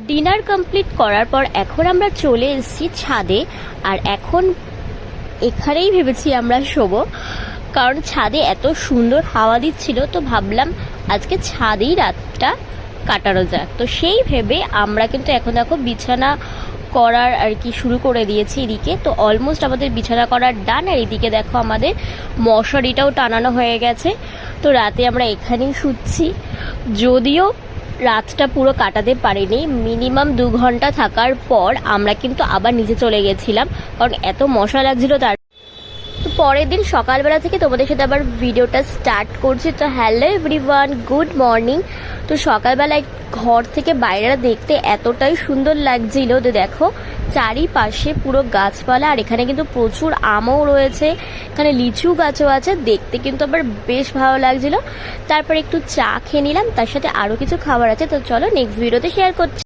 Dinner complete করার পর এখন আমরা চলে এসেছি ছাদে। আর এখন এখানেই ভেবেছি আমরা শোবো, কারণ ছাদে এত সুন্দর হাওয়া দিচ্ছিল, তো ভাবলাম আজকে ছাদেই রাতটা কাটানো যাক। তো সেই ভেবে আমরা কিন্তু এখন দেখো বিছানা করার আর কি শুরু করে দিয়েছি এদিকে। তো অলমোস্ট আমাদের বিছানা করার ডান, আর এদিকে দেখো আমাদের মশারিটাও টানানো হয়ে গেছে। তো রাতে আমরা এখানেই শুচ্ছি, যদিও রাতটা পুরো কাটাতে পারিনি। মিনিমাম 2 ঘন্টা থাকার পর আমরা কিন্তু আবার নিচে চলে গেছিলাম, কারণ এত মশা লাগছিল। তো পরের দিন সকালবেলা থেকে তোমাদের সাথে আবার ভিডিওটা স্টার্ট করছি। তো হ্যালো এভরিওয়ান, গুড মর্নিং। তো সকালবেলায় ঘর থেকে বাইরেটা দেখতে এতটাই সুন্দর লাগছিল। তো দেখো চারিপাশে পুরো গাছপালা, আর এখানে কিন্তু প্রচুর আমও রয়েছে, এখানে লিচু গাছও আছে, দেখতে কিন্তু আবার বেশ ভালো লাগছিল। তারপর একটু চা খেয়ে নিলাম, তার সাথে আরও কিছু খাবার আছে। তো চলো নেক্সট ভিডিওতে শেয়ার করছি।